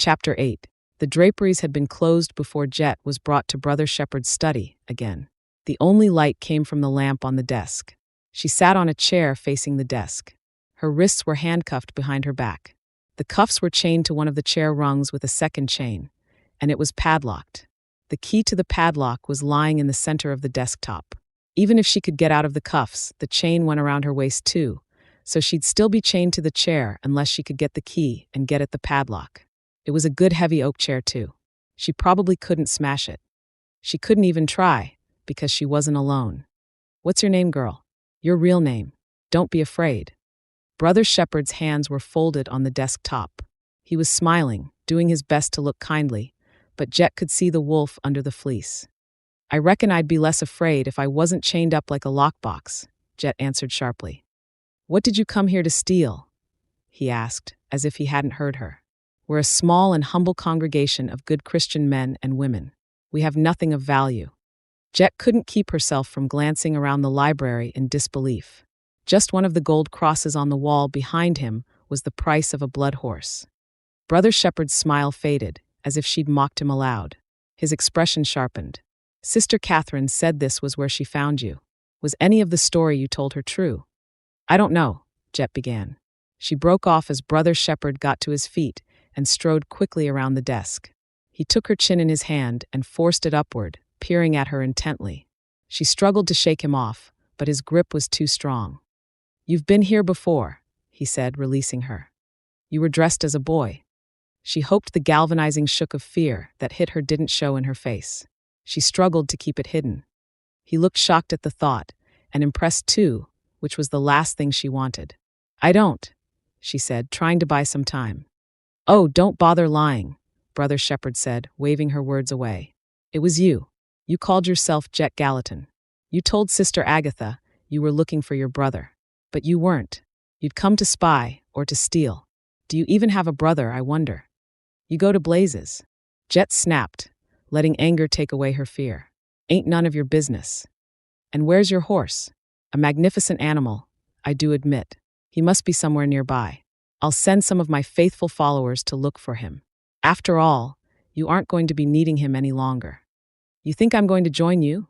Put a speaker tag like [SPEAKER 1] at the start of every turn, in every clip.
[SPEAKER 1] Chapter 8. The draperies had been closed before Jett was brought to Brother Shepherd's study again. The only light came from the lamp on the desk. She sat on a chair facing the desk. Her wrists were handcuffed behind her back. The cuffs were chained to one of the chair rungs with a second chain, and it was padlocked. The key to the padlock was lying in the center of the desktop. Even if she could get out of the cuffs, the chain went around her waist too, so she'd still be chained to the chair unless she could get the key and get at the padlock. It was a good heavy oak chair too. She probably couldn't smash it. She couldn't even try, because she wasn't alone. "What's your name, girl? Your real name. Don't be afraid." Brother Shepherd's hands were folded on the desk top. He was smiling, doing his best to look kindly, but Jett could see the wolf under the fleece. "I reckon I'd be less afraid if I wasn't chained up like a lockbox," Jett answered sharply. "What did you come here to steal?" he asked, as if he hadn't heard her. "We're a small and humble congregation of good Christian men and women. We have nothing of value." Jett couldn't keep herself from glancing around the library in disbelief. Just one of the gold crosses on the wall behind him was the price of a blood horse. Brother Shepherd's smile faded, as if she'd mocked him aloud. His expression sharpened. "Sister Catherine said this was where she found you. Was any of the story you told her true?" "I don't know," Jett began. She broke off as Brother Shepherd got to his feet and strode quickly around the desk. He took her chin in his hand and forced it upward, peering at her intently. She struggled to shake him off, but his grip was too strong. "You've been here before," he said, releasing her. "You were dressed as a boy." She hoped the galvanizing shock of fear that hit her didn't show in her face. She struggled to keep it hidden. He looked shocked at the thought, and impressed too, which was the last thing she wanted. "I don't," she said, trying to buy some time. "Oh, don't bother lying," Brother Shepherd said, waving her words away. "It was you. You called yourself Jett Gallatin. You told Sister Agatha you were looking for your brother. But you weren't. You'd come to spy or to steal. Do you even have a brother, I wonder? You go to blazes." Jett snapped, letting anger take away her fear. "Ain't none of your business. And where's your horse? A magnificent animal, I do admit. He must be somewhere nearby. I'll send some of my faithful followers to look for him. After all, you aren't going to be needing him any longer." "You think I'm going to join you?"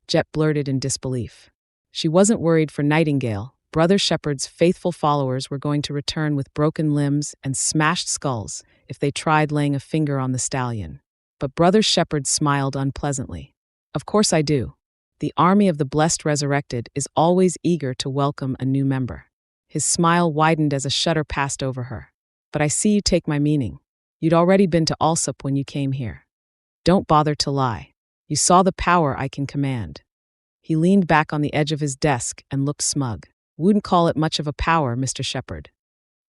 [SPEAKER 1] Jett blurted in disbelief. She wasn't worried for Nightingale. Brother Shepherd's faithful followers were going to return with broken limbs and smashed skulls if they tried laying a finger on the stallion. But Brother Shepherd smiled unpleasantly. "Of course I do. The army of the blessed resurrected is always eager to welcome a new member." His smile widened as a shudder passed over her. "But I see you take my meaning. You'd already been to Alsop when you came here. Don't bother to lie. You saw the power I can command." He leaned back on the edge of his desk and looked smug. "Wouldn't call it much of a power, Mr. Shepherd.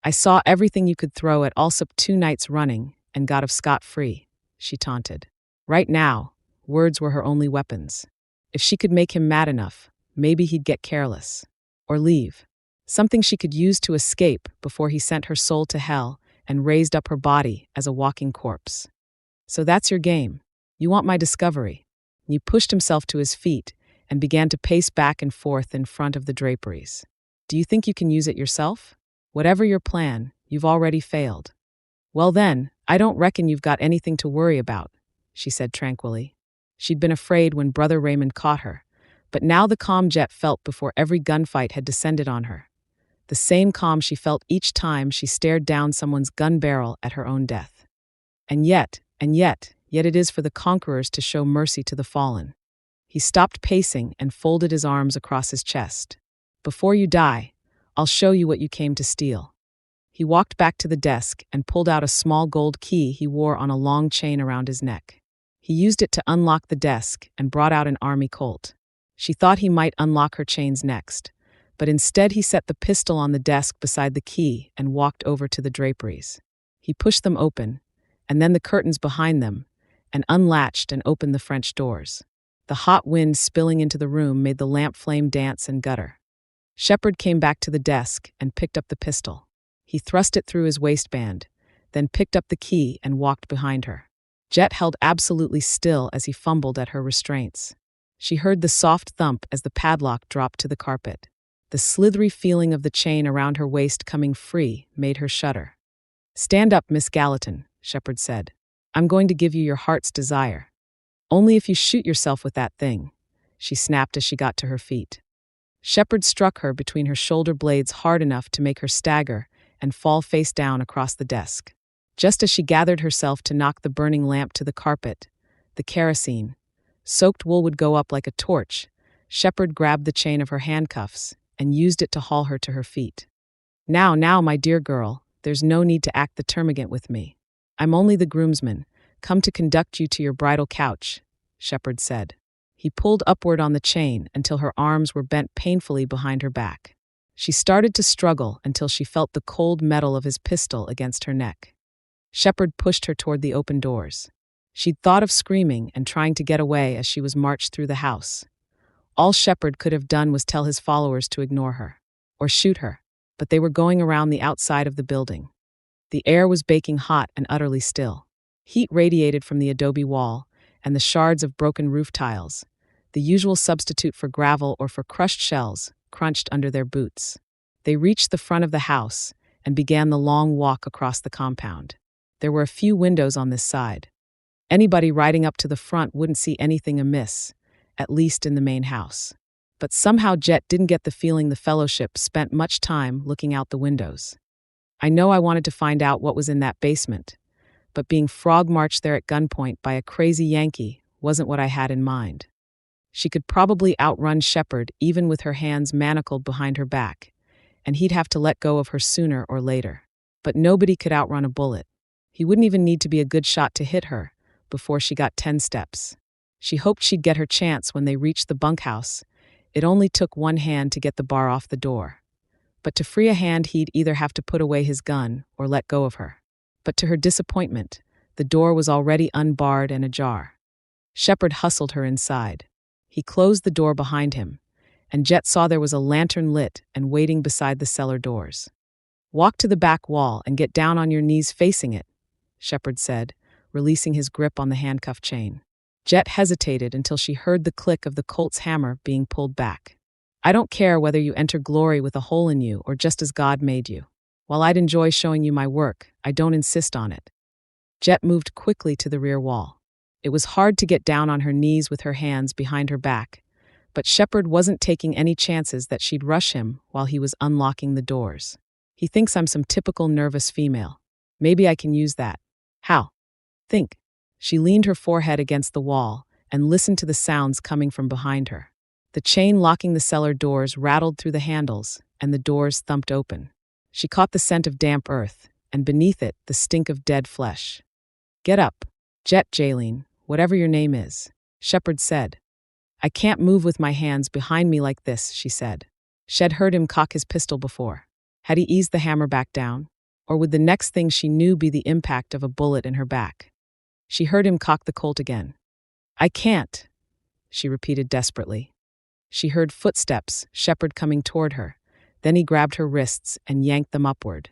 [SPEAKER 1] I saw everything you could throw at Alsop 2 nights running and got off scot-free," she taunted. Right now, words were her only weapons. If she could make him mad enough, maybe he'd get careless. Or leave. Something she could use to escape before he sent her soul to hell and raised up her body as a walking corpse. "So that's your game. You want my discovery." He pushed himself to his feet and began to pace back and forth in front of the draperies. "Do you think you can use it yourself? Whatever your plan, you've already failed." "Well then, I don't reckon you've got anything to worry about," she said tranquilly. She'd been afraid when Brother Raymond caught her, but now the calm Jett felt before every gunfight had descended on her. The same calm she felt each time she stared down someone's gun barrel at her own death. And yet it is for the conquerors to show mercy to the fallen. He stopped pacing and folded his arms across his chest. "Before you die, I'll show you what you came to steal." He walked back to the desk and pulled out a small gold key he wore on a long chain around his neck. He used it to unlock the desk and brought out an army colt. She thought he might unlock her chains next, but instead he set the pistol on the desk beside the key and walked over to the draperies. He pushed them open, and then the curtains behind them, and unlatched and opened the French doors. The hot wind spilling into the room made the lamp flame dance and gutter. Shepherd came back to the desk and picked up the pistol. He thrust it through his waistband, then picked up the key and walked behind her. Jett held absolutely still as he fumbled at her restraints. She heard the soft thump as the padlock dropped to the carpet. The slithery feeling of the chain around her waist coming free made her shudder. "Stand up, Miss Gallatin," Shepard said. I'm going to give you your heart's desire. Only if you shoot yourself with that thing, she snapped as she got to her feet. Shepard struck her between her shoulder blades hard enough to make her stagger and fall face down across the desk. Just as she gathered herself to knock the burning lamp to the carpet, the kerosene, soaked wool would go up like a torch. Shepard grabbed the chain of her handcuffs and used it to haul her to her feet. Now, my dear girl, there's no need to act the termagant with me. I'm only the groomsman, come to conduct you to your bridal couch, Shepard said. He pulled upward on the chain until her arms were bent painfully behind her back. She started to struggle until she felt the cold metal of his pistol against her neck. Shepard pushed her toward the open doors. She'd thought of screaming and trying to get away as she was marched through the house. All Shepard could have done was tell his followers to ignore her, or shoot her, but they were going around the outside of the building. The air was baking hot and utterly still. Heat radiated from the adobe wall and the shards of broken roof tiles, the usual substitute for gravel or for crushed shells, crunched under their boots. They reached the front of the house and began the long walk across the compound. There were a few windows on this side. Anybody riding up to the front wouldn't see anything amiss, at least in the main house. But somehow Jett didn't get the feeling the fellowship spent much time looking out the windows. I know I wanted to find out what was in that basement, but being frog-marched there at gunpoint by a crazy Yankee wasn't what I had in mind. She could probably outrun Shepard even with her hands manacled behind her back, and he'd have to let go of her sooner or later. But nobody could outrun a bullet. He wouldn't even need to be a good shot to hit her before she got 10 steps. She hoped she'd get her chance when they reached the bunkhouse. It only took one hand to get the bar off the door. But to free a hand, he'd either have to put away his gun or let go of her. But to her disappointment, the door was already unbarred and ajar. Shepard hustled her inside. He closed the door behind him, and Jett saw there was a lantern lit and waiting beside the cellar doors. Walk to the back wall and get down on your knees facing it, Shepard said, releasing his grip on the handcuff chain. Jett hesitated until she heard the click of the Colt's hammer being pulled back. I don't care whether you enter glory with a hole in you or just as God made you. While I'd enjoy showing you my work, I don't insist on it. Jett moved quickly to the rear wall. It was hard to get down on her knees with her hands behind her back, but Shepard wasn't taking any chances that she'd rush him while he was unlocking the doors. He thinks I'm some typical nervous female. Maybe I can use that. How? Think. She leaned her forehead against the wall and listened to the sounds coming from behind her. The chain locking the cellar doors rattled through the handles, and the doors thumped open. She caught the scent of damp earth, and beneath it, the stink of dead flesh. Get up, Jett Jaylene, whatever your name is, Shepard said. I can't move with my hands behind me like this, she said. She'd heard him cock his pistol before. Had he eased the hammer back down? Or would the next thing she knew be the impact of a bullet in her back? She heard him cock the Colt again. I can't, she repeated desperately. She heard footsteps, Shepard coming toward her. Then he grabbed her wrists and yanked them upward.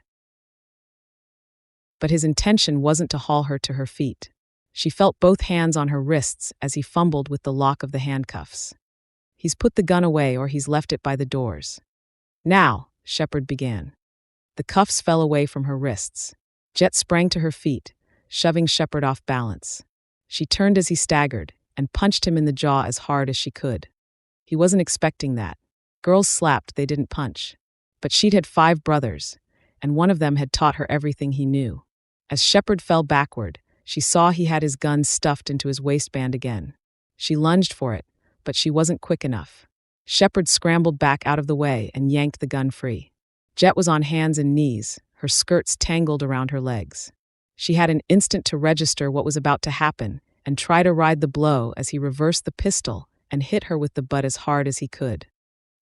[SPEAKER 1] But his intention wasn't to haul her to her feet. She felt both hands on her wrists as he fumbled with the lock of the handcuffs. He's put the gun away or he's left it by the doors. Now, Shepard began. The cuffs fell away from her wrists. Jett sprang to her feet, shoving Shepard off balance. She turned as he staggered and punched him in the jaw as hard as she could. He wasn't expecting that. Girls slapped, they didn't punch. But she'd had 5 brothers, and one of them had taught her everything he knew. As Shepard fell backward, she saw he had his gun stuffed into his waistband again. She lunged for it, but she wasn't quick enough. Shepard scrambled back out of the way and yanked the gun free. Jett was on hands and knees, her skirts tangled around her legs. She had an instant to register what was about to happen and try to ride the blow as he reversed the pistol and hit her with the butt as hard as he could.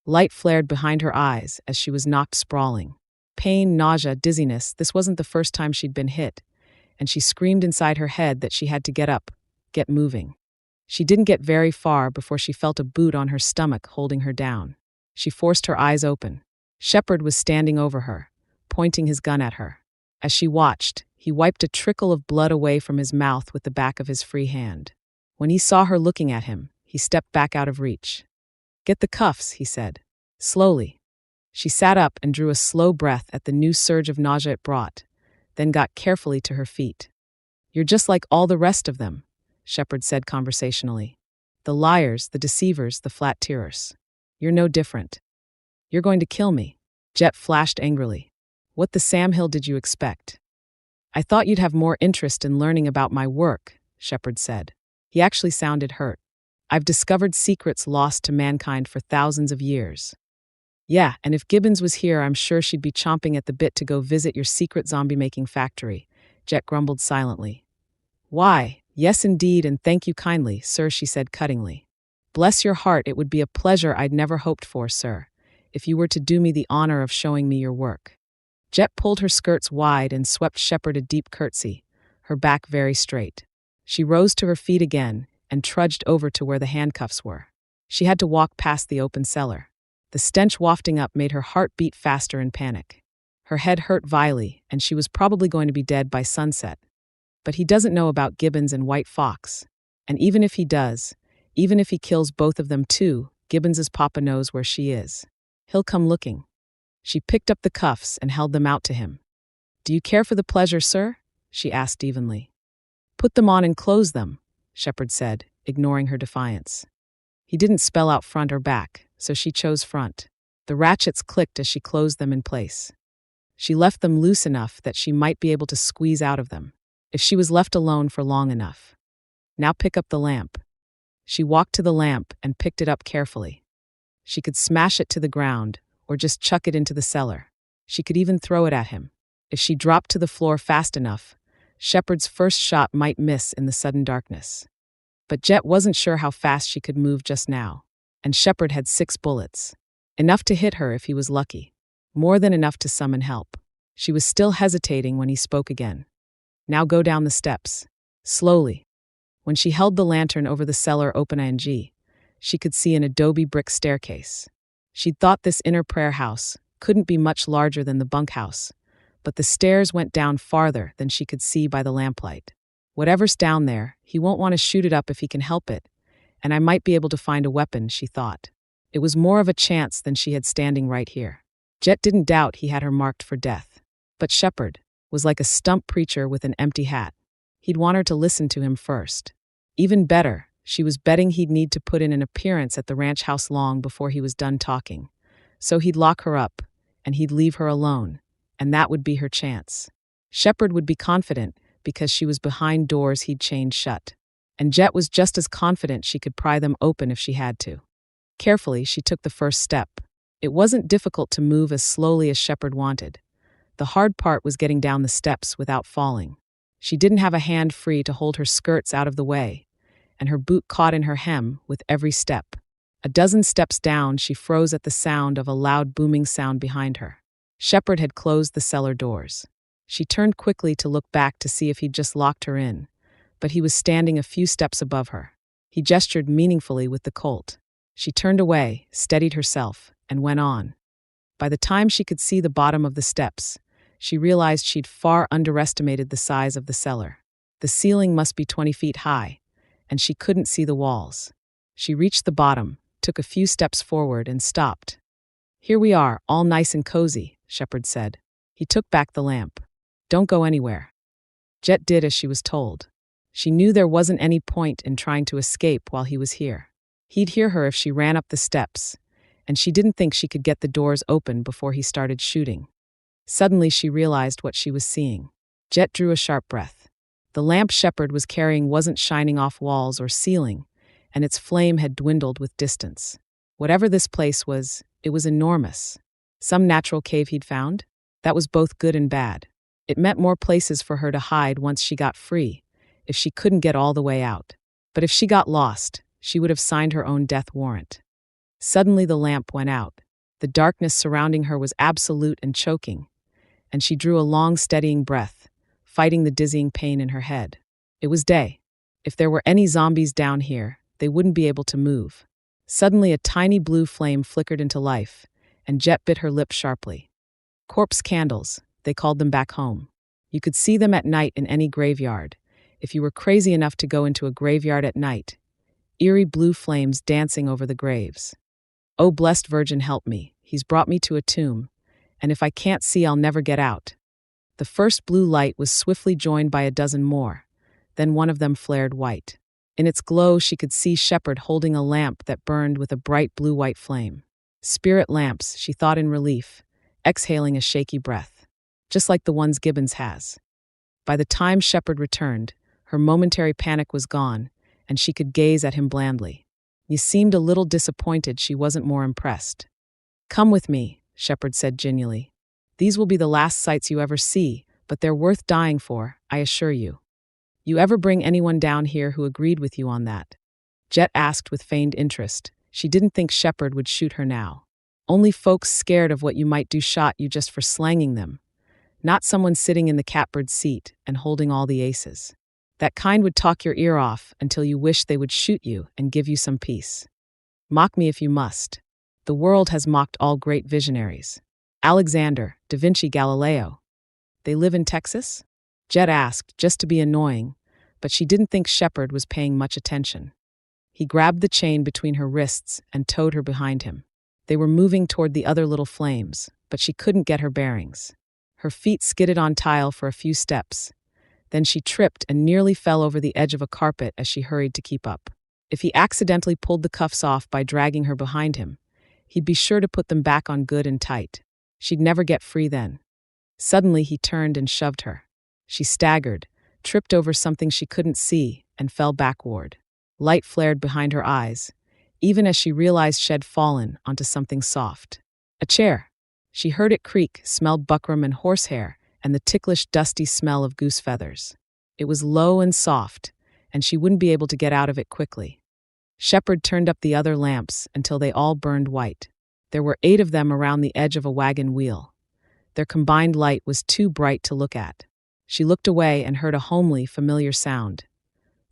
[SPEAKER 1] Light flared behind her eyes as she was knocked sprawling. Pain, nausea, dizziness, this wasn't the first time she'd been hit, and she screamed inside her head that she had to get up, get moving. She didn't get very far before she felt a boot on her stomach holding her down. She forced her eyes open. Shepard was standing over her, pointing his gun at her. As she watched, he wiped a trickle of blood away from his mouth with the back of his free hand. When he saw her looking at him, he stepped back out of reach. Get the cuffs, he said. Slowly. She sat up and drew a slow breath at the new surge of nausea it brought, then got carefully to her feet. You're just like all the rest of them, Shepard said conversationally. The liars, the deceivers, the flat-tierers. You're no different. You're going to kill me. Jett flashed angrily. What the Sam Hill did you expect? I thought you'd have more interest in learning about my work, Shepard said. He actually sounded hurt. I've discovered secrets lost to mankind for thousands of years. Yeah, and if Gibbons was here, I'm sure she'd be chomping at the bit to go visit your secret zombie-making factory, Jett grumbled silently. Why, yes indeed, and thank you kindly, sir, she said cuttingly. Bless your heart, it would be a pleasure I'd never hoped for, sir, if you were to do me the honor of showing me your work. Jett pulled her skirts wide and swept Shepard a deep curtsy, her back very straight. She rose to her feet again and trudged over to where the handcuffs were. She had to walk past the open cellar. The stench wafting up made her heart beat faster in panic. Her head hurt vilely, and she was probably going to be dead by sunset. But he doesn't know about Gibbons and White Fox. And even if he does, even if he kills both of them too, Gibbons's papa knows where she is. He'll come looking. She picked up the cuffs and held them out to him. Do you care for the pleasure, sir? She asked evenly. Put them on and close them, Shepard said, ignoring her defiance. He didn't spell out front or back, so she chose front. The ratchets clicked as she closed them in place. She left them loose enough that she might be able to squeeze out of them, if she was left alone for long enough. Now pick up the lamp. She walked to the lamp and picked it up carefully. She could smash it to the ground, or just chuck it into the cellar. She could even throw it at him. If she dropped to the floor fast enough, Shepard's first shot might miss in the sudden darkness. But Jett wasn't sure how fast she could move just now, and Shepard had 6 bullets. Enough to hit her if he was lucky. More than enough to summon help. She was still hesitating when he spoke again. Now go down the steps. Slowly. When she held the lantern over the cellar opening, she could see an adobe brick staircase. She'd thought this inner prayer house couldn't be much larger than the bunkhouse, but the stairs went down farther than she could see by the lamplight. Whatever's down there, he won't want to shoot it up if he can help it, and I might be able to find a weapon, she thought. It was more of a chance than she had standing right here. Jett didn't doubt he had her marked for death. But Shepard was like a stump preacher with an empty hat. He'd want her to listen to him first. Even better, she was betting he'd need to put in an appearance at the ranch house long before he was done talking. So he'd lock her up, and he'd leave her alone, and that would be her chance. Shepard would be confident because she was behind doors he'd chained shut. And Jett was just as confident she could pry them open if she had to. Carefully, she took the first step. It wasn't difficult to move as slowly as Shepard wanted. The hard part was getting down the steps without falling. She didn't have a hand free to hold her skirts out of the way, and her boot caught in her hem with every step. A dozen steps down, she froze at the sound of a loud booming sound behind her. Shepard had closed the cellar doors. She turned quickly to look back to see if he'd just locked her in, but he was standing a few steps above her. He gestured meaningfully with the Colt. She turned away, steadied herself, and went on. By the time she could see the bottom of the steps, she realized she'd far underestimated the size of the cellar. The ceiling must be 20 feet high, and she couldn't see the walls. She reached the bottom, took a few steps forward, and stopped. Here we are, all nice and cozy, Shepard said. He took back the lamp. Don't go anywhere. Jett did as she was told. She knew there wasn't any point in trying to escape while he was here. He'd hear her if she ran up the steps, and she didn't think she could get the doors open before he started shooting. Suddenly she realized what she was seeing. Jett drew a sharp breath. The lamp Shepard was carrying wasn't shining off walls or ceiling, and its flame had dwindled with distance. Whatever this place was, it was enormous. Some natural cave he'd found? That was both good and bad. It meant more places for her to hide once she got free, if she couldn't get all the way out. But if she got lost, she would have signed her own death warrant. Suddenly the lamp went out. The darkness surrounding her was absolute and choking, and she drew a long, steadying breath, fighting the dizzying pain in her head. It was day. If there were any zombies down here, they wouldn't be able to move. Suddenly a tiny blue flame flickered into life, and Jett bit her lip sharply. Corpse candles, they called them back home. You could see them at night in any graveyard, if you were crazy enough to go into a graveyard at night. Eerie blue flames dancing over the graves. Oh, blessed Virgin, help me. He's brought me to a tomb, and if I can't see, I'll never get out. The first blue light was swiftly joined by a dozen more, Then one of them flared white. In its glow, she could see Shepherd holding a lamp that burned with a bright blue-white flame. Spirit lamps, she thought in relief, exhaling a shaky breath, just like the ones Gibbons has. By the time Shepherd returned, her momentary panic was gone, and she could gaze at him blandly. He seemed a little disappointed she wasn't more impressed. "Come with me," Shepherd said genially. "These will be the last sights you ever see, but they're worth dying for, I assure you." "You ever bring anyone down here who agreed with you on that?" Jett asked with feigned interest. She didn't think Shepherd would shoot her now. "Only folks scared of what you might do shot you just for slanging them. Not someone sitting in the catbird seat and holding all the aces. That kind would talk your ear off until you wish they would shoot you and give you some peace. Mock me if you must. The world has mocked all great visionaries. Alexander, Da Vinci, Galileo. They live in Texas?" Jett asked, just to be annoying, but she didn't think Shepherd was paying much attention. He grabbed the chain between her wrists and towed her behind him. They were moving toward the other little flames, but she couldn't get her bearings. Her feet skidded on tile for a few steps. Then she tripped and nearly fell over the edge of a carpet as she hurried to keep up. If he accidentally pulled the cuffs off by dragging her behind him, he'd be sure to put them back on good and tight. She'd never get free then. Suddenly he turned and shoved her. She staggered, tripped over something she couldn't see, and fell backward. Light flared behind her eyes, even as she realized she'd fallen onto something soft. A chair. She heard it creak, smelled buckram and horsehair, and the ticklish, dusty smell of goose feathers. It was low and soft, and she wouldn't be able to get out of it quickly. Shepherd turned up the other lamps until they all burned white. There were 8 of them around the edge of a wagon wheel. Their combined light was too bright to look at. She looked away and heard a homely, familiar sound.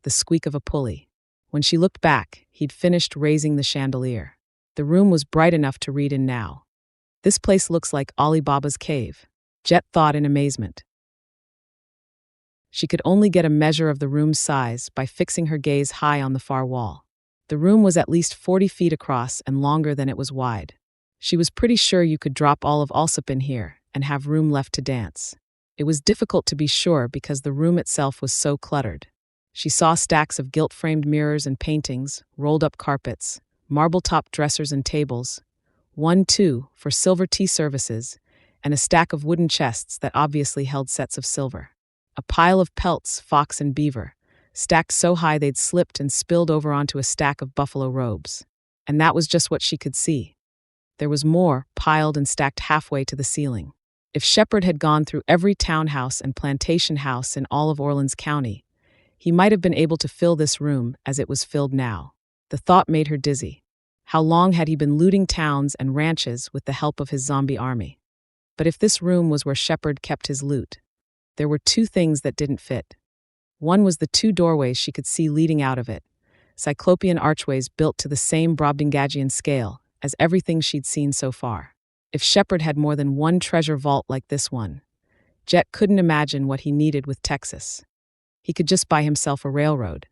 [SPEAKER 1] The squeak of a pulley. When she looked back, he'd finished raising the chandelier. The room was bright enough to read in now. "This place looks like Ali Baba's cave," Jett thought in amazement. She could only get a measure of the room's size by fixing her gaze high on the far wall. The room was at least 40 feet across and longer than it was wide. She was pretty sure you could drop all of Alsop in here and have room left to dance. It was difficult to be sure because the room itself was so cluttered. She saw stacks of gilt-framed mirrors and paintings, rolled-up carpets, marble-topped dressers and tables, one, too, for silver tea services, and a stack of wooden chests that obviously held sets of silver. A pile of pelts, fox and beaver, stacked so high they'd slipped and spilled over onto a stack of buffalo robes. And that was just what she could see. There was more, piled and stacked halfway to the ceiling. If Shepherd had gone through every townhouse and plantation house in all of Orleans County, he might have been able to fill this room as it was filled now. The thought made her dizzy. How long had he been looting towns and ranches with the help of his zombie army? But if this room was where Shepherd kept his loot, there were 2 things that didn't fit. One was the 2 doorways she could see leading out of it, cyclopean archways built to the same Brobdingnagian scale as everything she'd seen so far. If Shepherd had more than one treasure vault like this one, Jett couldn't imagine what he needed with Texas. He could just buy himself a railroad.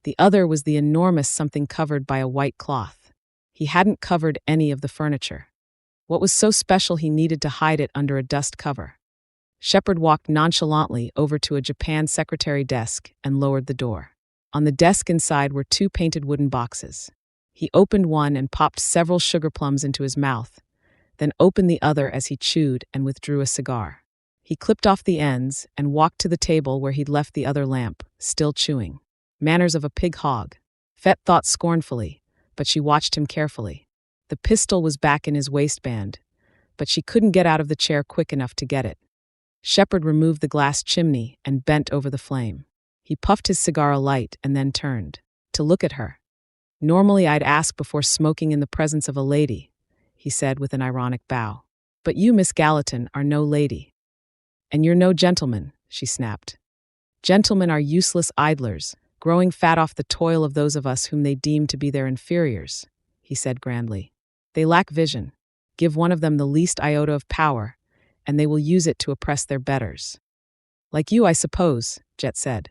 [SPEAKER 1] The other was the enormous something covered by a white cloth. He hadn't covered any of the furniture. What was so special he needed to hide it under a dust cover? Shepherd walked nonchalantly over to a Japan secretary desk and lowered the door. On the desk inside were 2 painted wooden boxes. He opened one and popped several sugar plums into his mouth, then opened the other as he chewed and withdrew a cigar. He clipped off the ends and walked to the table where he'd left the other lamp, still chewing. Manners of a pig hog, Fett thought scornfully, but she watched him carefully. The pistol was back in his waistband, but she couldn't get out of the chair quick enough to get it. Shepherd removed the glass chimney and bent over the flame. He puffed his cigar alight and then turned to look at her. "Normally I'd ask before smoking in the presence of a lady," he said with an ironic bow. "But you, Miss Gallatin, are no lady. And you're no gentleman," she snapped. "Gentlemen are useless idlers, growing fat off the toil of those of us whom they deem to be their inferiors," he said grandly. "They lack vision. Give one of them the least iota of power, and they will use it to oppress their betters." "Like you, I suppose," Jett said.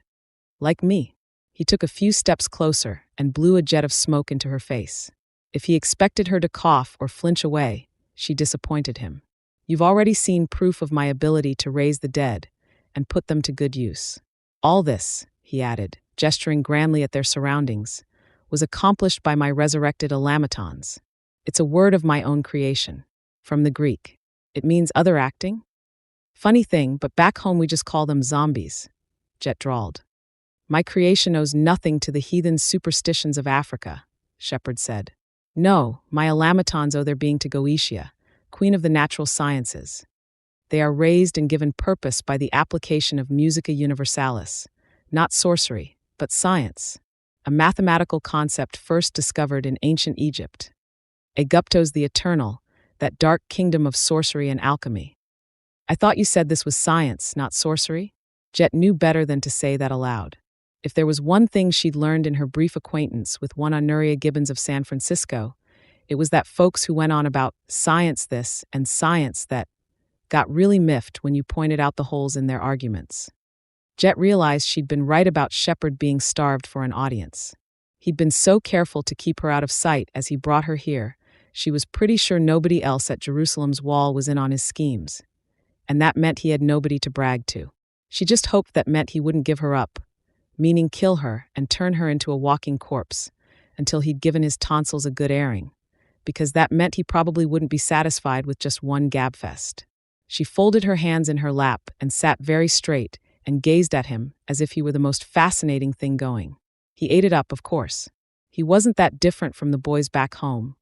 [SPEAKER 1] "Like me." He took a few steps closer and blew a jet of smoke into her face. If he expected her to cough or flinch away, she disappointed him. "You've already seen proof of my ability to raise the dead and put them to good use. All this," he added, gesturing grandly at their surroundings, was accomplished by my resurrected automatons. It's a word of my own creation. From the Greek. It means other acting? Funny thing, but back home we just call them zombies, Jett drawled. My creation owes nothing to the heathen superstitions of Africa, Shepard said. No, my automatons owe their being to Goetia, queen of the natural sciences. They are raised and given purpose by the application of musica universalis, not sorcery, but science, a mathematical concept first discovered in ancient Egypt. Aegyptos the Eternal, that dark kingdom of sorcery and alchemy. I thought you said this was science, not sorcery? Jett knew better than to say that aloud. If there was one thing she'd learned in her brief acquaintance with one Honoria Gibbons of San Francisco, it was that folks who went on about science this and science that got really miffed when you pointed out the holes in their arguments. Jett realized she'd been right about Shepard being starved for an audience. He'd been so careful to keep her out of sight as he brought her here, she was pretty sure nobody else at Jerusalem's wall was in on his schemes. And that meant he had nobody to brag to. She just hoped that meant he wouldn't give her up, meaning kill her and turn her into a walking corpse, until he'd given his tonsils a good airing, because that meant he probably wouldn't be satisfied with just one gabfest. She folded her hands in her lap and sat very straight and gazed at him as if he were the most fascinating thing going. He ate it up, of course. He wasn't that different from the boys back home,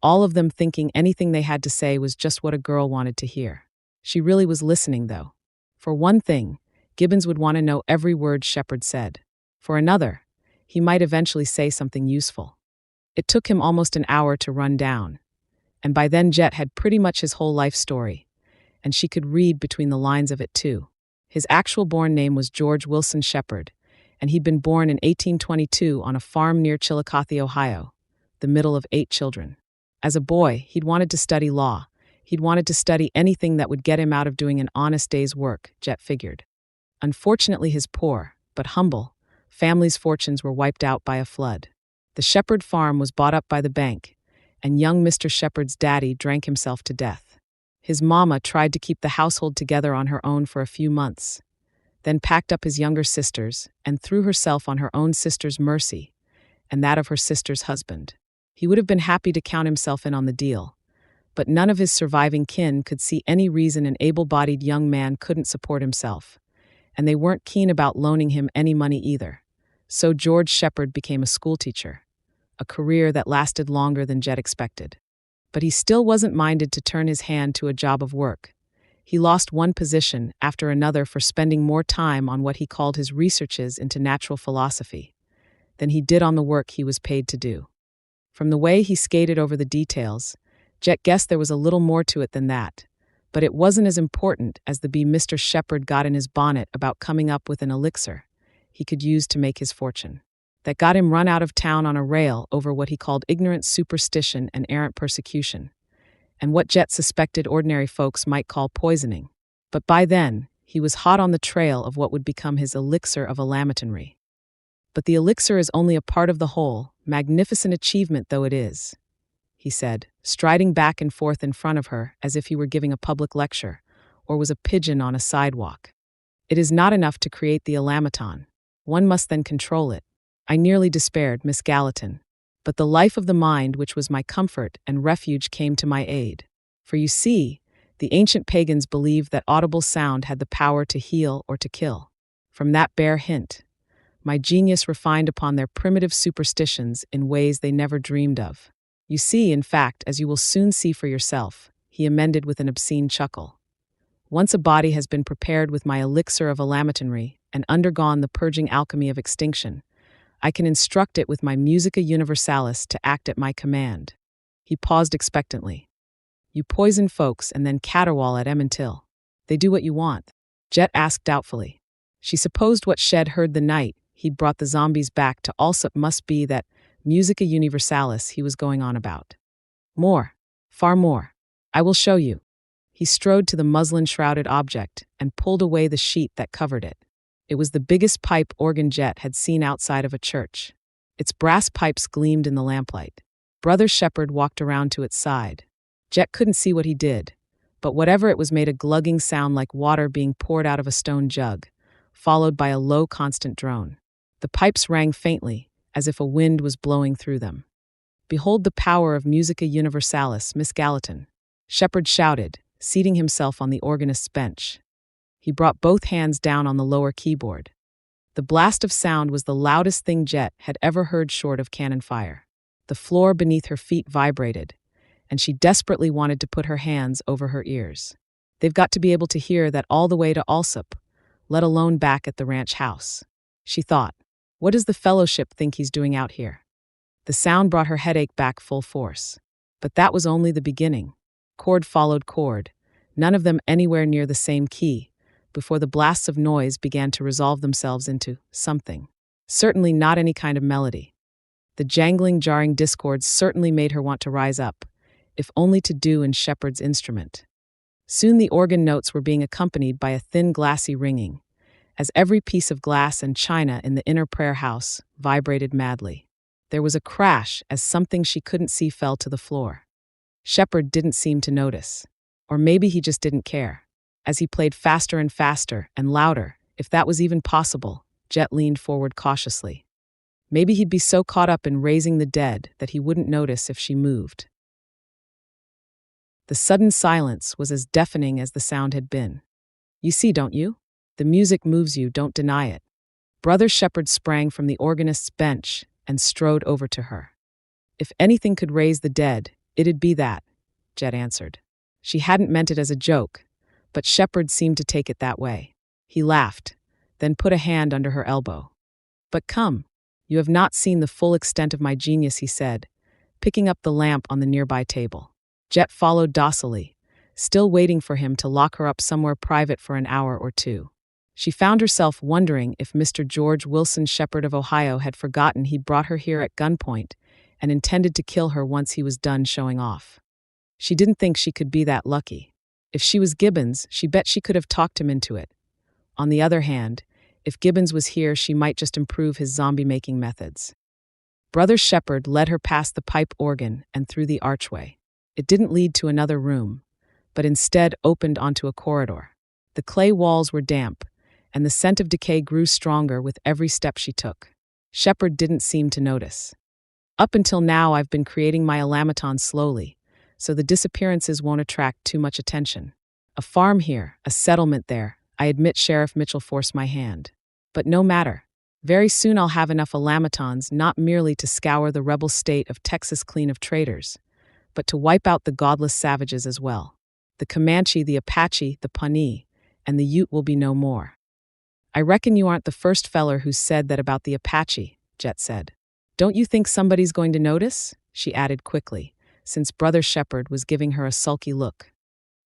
[SPEAKER 1] all of them thinking anything they had to say was just what a girl wanted to hear. She really was listening, though. For one thing, Gibbons would want to know every word Shepard said. For another, he might eventually say something useful. It took him almost an hour to run down, and by then Jett had pretty much his whole life story, and she could read between the lines of it too. His actual born name was George Wilson Shepard, and he'd been born in 1822 on a farm near Chillicothe, Ohio, the middle of 8 children. As a boy, he'd wanted to study law. He'd wanted to study anything that would get him out of doing an honest day's work, Jett figured. Unfortunately, his poor, but humble, family's fortunes were wiped out by a flood. The Shepard farm was bought up by the bank, and young Mr. Shepard's daddy drank himself to death. His mama tried to keep the household together on her own for a few months, then packed up his younger sisters and threw herself on her own sister's mercy and that of her sister's husband. He would have been happy to count himself in on the deal, but none of his surviving kin could see any reason an able-bodied young man couldn't support himself, and they weren't keen about loaning him any money either. So George Shepard became a schoolteacher, a career that lasted longer than Jett expected. But he still wasn't minded to turn his hand to a job of work. He lost one position after another for spending more time on what he called his researches into natural philosophy than he did on the work he was paid to do. From the way he skated over the details, Jett guessed there was a little more to it than that, but it wasn't as important as the bee Mr. Shepard got in his bonnet about coming up with an elixir he could use to make his fortune, that got him run out of town on a rail over what he called ignorant superstition and errant persecution, and what Jett suspected ordinary folks might call poisoning. But by then, he was hot on the trail of what would become his elixir of alamatonry. But the elixir is only a part of the whole, magnificent achievement though it is, he said, striding back and forth in front of her as if he were giving a public lecture or was a pigeon on a sidewalk. It is not enough to create the alamaton. One must then control it. I nearly despaired, Miss Gallatin, but the life of the mind which was my comfort and refuge came to my aid. For you see, the ancient pagans believed that audible sound had the power to heal or to kill. From that bare hint, my genius refined upon their primitive superstitions in ways they never dreamed of. You see, in fact, as you will soon see for yourself, he amended with an obscene chuckle. Once a body has been prepared with my elixir of alamatonry and undergone the purging alchemy of extinction, I can instruct it with my musica universalis to act at my command. He paused expectantly. You poison folks and then caterwaul at 'em until they do what you want, Jett asked doubtfully. She supposed what Shed heard the night he'd brought the zombies back to also must be that musica universalis he was going on about. More, far more. I will show you. He strode to the muslin-shrouded object and pulled away the sheet that covered it. It was the biggest pipe organ Jett had seen outside of a church. Its brass pipes gleamed in the lamplight. Brother Shepard walked around to its side. Jett couldn't see what he did, but whatever it was made a glugging sound like water being poured out of a stone jug, followed by a low, constant drone. The pipes rang faintly, as if a wind was blowing through them. "Behold the power of Musica Universalis, Miss Gallatin," Shepherd shouted, seating himself on the organist's bench. He brought both hands down on the lower keyboard. The blast of sound was the loudest thing Jett had ever heard short of cannon fire. The floor beneath her feet vibrated, and she desperately wanted to put her hands over her ears. They've got to be able to hear that all the way to Alsop, let alone back at the ranch house. She thought, what does the fellowship think he's doing out here? The sound brought her headache back full force. But that was only the beginning. Chord followed chord, none of them anywhere near the same key, before the blasts of noise began to resolve themselves into something. Certainly not any kind of melody. The jangling, jarring discords certainly made her want to rise up, if only to do in Shepherd's instrument. Soon the organ notes were being accompanied by a thin, glassy ringing, as every piece of glass and china in the inner prayer house vibrated madly. There was a crash as something she couldn't see fell to the floor. Shepherd didn't seem to notice. Or maybe he just didn't care. As he played faster and faster and louder, if that was even possible, Jett leaned forward cautiously. Maybe he'd be so caught up in raising the dead that he wouldn't notice if she moved. The sudden silence was as deafening as the sound had been. You see, don't you? The music moves you, don't deny it. Brother Shepherd sprang from the organist's bench and strode over to her. If anything could raise the dead, it'd be that, Jett answered. She hadn't meant it as a joke, but Shepherd seemed to take it that way. He laughed, then put a hand under her elbow. But come, you have not seen the full extent of my genius, he said, picking up the lamp on the nearby table. Jett followed docilely, still waiting for him to lock her up somewhere private for an hour or two. She found herself wondering if Mr. George Wilson Shepherd of Ohio had forgotten he'd brought her here at gunpoint and intended to kill her once he was done showing off. She didn't think she could be that lucky. If she was Gibbons, she bet she could have talked him into it. On the other hand, if Gibbons was here, she might just improve his zombie-making methods. Brother Shepherd led her past the pipe organ and through the archway. It didn't lead to another room, but instead opened onto a corridor. The clay walls were damp, and the scent of decay grew stronger with every step she took. Shepherd didn't seem to notice. Up until now, I've been creating my automaton slowly, so the disappearances won't attract too much attention. A farm here, a settlement there. I admit Sheriff Mitchell forced my hand. But no matter. Very soon I'll have enough automatons not merely to scour the rebel state of Texas clean of traitors, but to wipe out the godless savages as well. The Comanche, the Apache, the Pawnee, and the Ute will be no more. I reckon you aren't the first feller who said that about the Apache, Jett said. Don't you think somebody's going to notice? She added quickly, since Brother Shepherd was giving her a sulky look.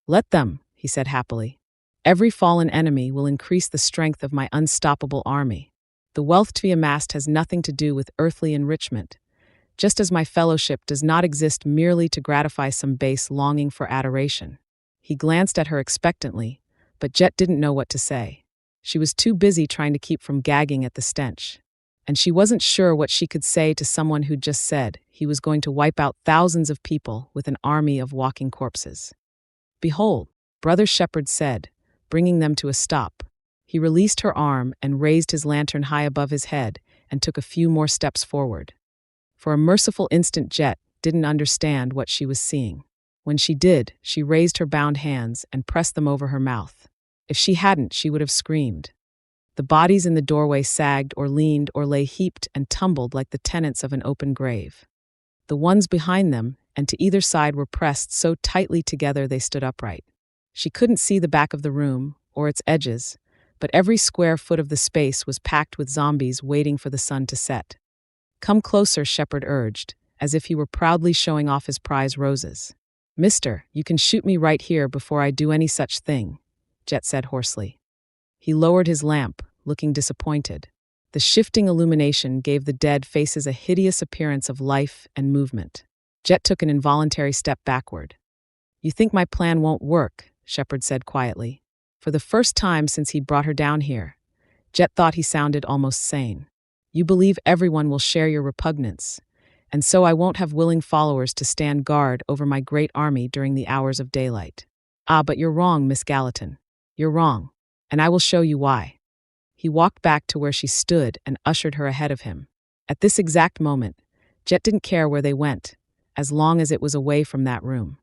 [SPEAKER 1] Let them, he said happily. Every fallen enemy will increase the strength of my unstoppable army. The wealth to be amassed has nothing to do with earthly enrichment, just as my fellowship does not exist merely to gratify some base longing for adoration. He glanced at her expectantly, but Jett didn't know what to say. She was too busy trying to keep from gagging at the stench. And she wasn't sure what she could say to someone who'd just said he was going to wipe out thousands of people with an army of walking corpses. Behold, Brother Shepherd said, bringing them to a stop. He released her arm and raised his lantern high above his head and took a few more steps forward. For a merciful instant, Jett didn't understand what she was seeing. When she did, she raised her bound hands and pressed them over her mouth. If she hadn't, she would have screamed. The bodies in the doorway sagged or leaned or lay heaped and tumbled like the tenants of an open grave. The ones behind them and to either side were pressed so tightly together they stood upright. She couldn't see the back of the room or its edges, but every square foot of the space was packed with zombies waiting for the sun to set. Come closer, Shepherd urged, as if he were proudly showing off his prize roses. Mister, you can shoot me right here before I do any such thing, Jett said hoarsely. He lowered his lamp, looking disappointed. The shifting illumination gave the dead faces a hideous appearance of life and movement. Jett took an involuntary step backward. You think my plan won't work, Shepherd said quietly. For the first time since he'd brought her down here, Jett thought he sounded almost sane. You believe everyone will share your repugnance, and so I won't have willing followers to stand guard over my great army during the hours of daylight. Ah, but you're wrong, Miss Gallatin. You're wrong, and I will show you why. He walked back to where she stood and ushered her ahead of him. At this exact moment, Jett didn't care where they went, as long as it was away from that room.